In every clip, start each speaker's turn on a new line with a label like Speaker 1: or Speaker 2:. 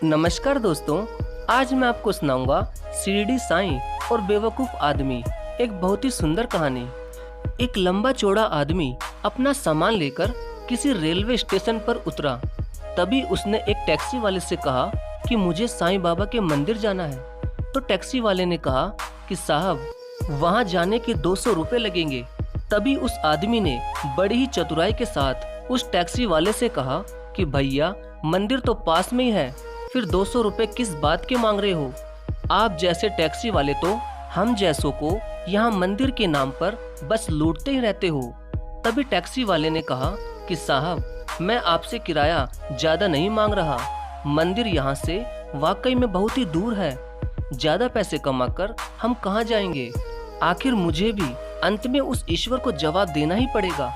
Speaker 1: नमस्कार दोस्तों, आज मैं आपको सुनाऊंगा शिरडी साईं और बेवकूफ़ आदमी। एक बहुत ही सुंदर कहानी। एक लंबा चौड़ा आदमी अपना सामान लेकर किसी रेलवे स्टेशन पर उतरा। तभी उसने एक टैक्सी वाले से कहा कि मुझे साईं बाबा के मंदिर जाना है। तो टैक्सी वाले ने कहा कि साहब, वहां जाने के 200 रुपये लगेंगे। तभी उस आदमी ने बड़ी ही चतुराई के साथ उस टैक्सी वाले से कहा कि भैया, मंदिर तो पास में ही है, फिर 200 रुपये किस बात के मांग रहे हो? आप जैसे टैक्सी वाले तो हम जैसों को यहाँ मंदिर के नाम पर बस लूटते ही रहते हो। तभी टैक्सी वाले ने कहा कि साहब, मैं आपसे किराया ज्यादा नहीं मांग रहा। मंदिर यहाँ से वाकई में बहुत ही दूर है। ज्यादा पैसे कमाकर हम कहाँ जाएंगे? आखिर मुझे भी अंत में उस ईश्वर को जवाब देना ही पड़ेगा।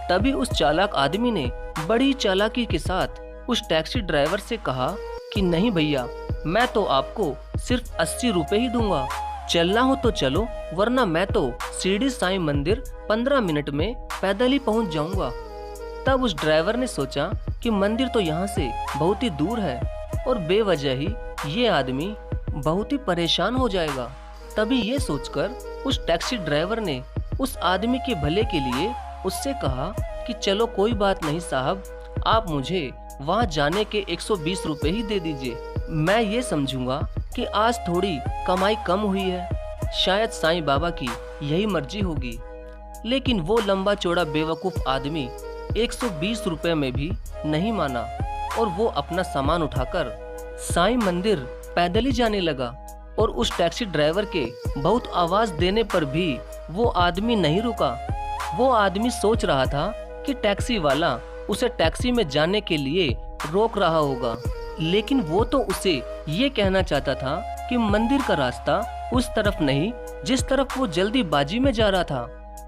Speaker 1: तभी उस चालाक आदमी ने बड़ी चालाकी के साथ उस टैक्सी ड्राइवर से कहा कि नहीं भैया, मैं तो आपको सिर्फ 80 रुपए ही दूंगा। चलना हो तो चलो, वरना मैं तो शिरडी साईं मंदिर 15 मिनट में पैदल ही पहुंच जाऊंगा। तब उस ड्राइवर ने सोचा कि मंदिर तो यहाँ से बहुत ही दूर है और बेवजह ही ये आदमी बहुत ही परेशान हो जाएगा। तभी ये सोचकर उस टैक्सी ड्राइवर ने उस आदमी के भले के लिए उससे कहा कि चलो कोई बात नहीं साहब, आप मुझे वहाँ जाने के 120 रुपए ही दे दीजिए। मैं ये समझूंगा कि आज थोड़ी कमाई कम हुई है, शायद साईं बाबा की यही मर्जी होगी। लेकिन वो लंबा चौड़ा बेवकूफ़ आदमी 120 रुपए में भी नहीं माना और वो अपना सामान उठाकर साईं मंदिर पैदल ही जाने लगा। और उस टैक्सी ड्राइवर के बहुत आवाज़ देने पर भी वो आदमी नहीं रुका। वो आदमी सोच रहा था कि टैक्सी वाला उसे टैक्सी में जाने के लिए रोक रहा होगा, लेकिन वो तो उसे ये कहना चाहता था कि मंदिर का रास्ता उस तरफ नहीं जिस तरफ वो जल्दीबाजी में जा रहा था,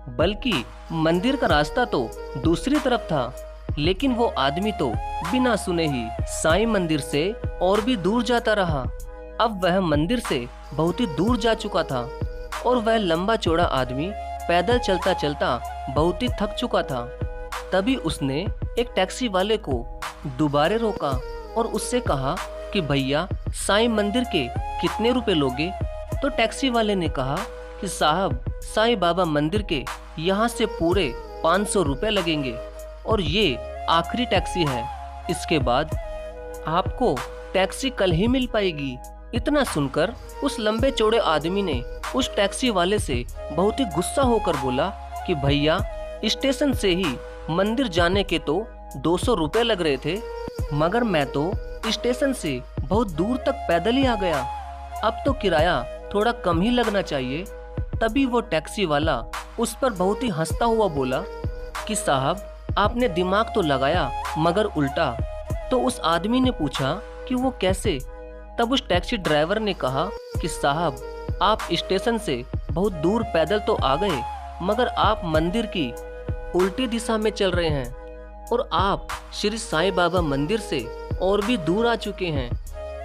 Speaker 1: बल्कि मंदिर का रास्ता तो दूसरी तरफ था। लेकिन वो आदमी तो बिना सुने ही साईं मंदिर से और भी दूर जाता रहा। अब वह मंदिर से बहुत ही दूर जा चुका था और वह लंबा चौड़ा आदमी पैदल चलता चलता बहुत ही थक चुका था। तभी उसने एक टैक्सी वाले को दोबारा रोका और उससे कहा कि भैया, साईं मंदिर के कितने रुपए लोगे? तो टैक्सी वाले ने कहा कि साहब, साईं बाबा मंदिर के यहाँ से पूरे 500 रुपए लगेंगे और ये आखिरी टैक्सी है। इसके बाद आपको टैक्सी कल ही मिल पाएगी। इतना सुनकर उस लंबे चौड़े आदमी ने उस टैक्सी वाले से बहुत ही गुस्सा होकर बोला कि भैया, स्टेशन से ही मंदिर जाने के तो 200 रुपए लग रहे थे, मगर मैं तो स्टेशन से बहुत दूर तक पैदल ही आ गया। अब तो किराया थोड़ा कम ही लगना चाहिए। तभी वो टैक्सी वाला उस पर बहुत ही हंसता हुआ बोला कि साहब, आपने दिमाग तो लगाया मगर उल्टा। तो उस आदमी ने पूछा कि वो कैसे? तब उस टैक्सी ड्राइवर ने कहा कि साहब, आप स्टेशन से बहुत दूर पैदल तो आ गए, मगर आप मंदिर की उल्टी दिशा में चल रहे हैं और आप श्री साईं बाबा मंदिर से और भी दूर आ चुके हैं।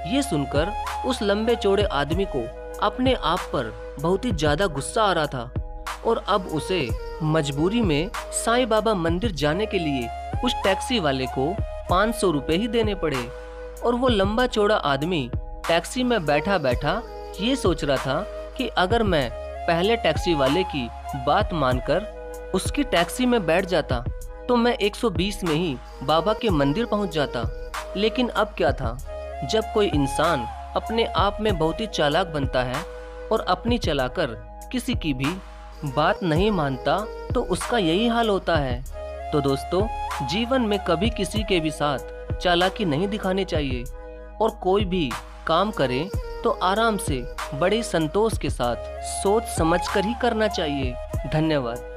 Speaker 1: ये सुनकर उस लंबे चौड़े आदमी को अपने आप पर बहुत ही ज्यादा गुस्सा आ रहा था और अब उसे मजबूरी में साईं बाबा मंदिर जाने के लिए उस टैक्सी वाले को 500 रुपए ही देने पड़े। और वो लंबा चौड़ा आदमी टैक्सी में बैठा बैठा ये सोच रहा था कि अगर मैं पहले टैक्सी वाले की बात मानकर उसकी टैक्सी में बैठ जाता तो मैं 120 में ही बाबा के मंदिर पहुंच जाता। लेकिन अब क्या था, जब कोई इंसान अपने आप में बहुत ही चालाक बनता है और अपनी चलाकर किसी की भी बात नहीं मानता तो उसका यही हाल होता है। तो दोस्तों, जीवन में कभी किसी के भी साथ चालाकी नहीं दिखानी चाहिए और कोई भी काम करें तो आराम से बड़े संतोष के साथ सोच समझकर ही करना चाहिए। धन्यवाद।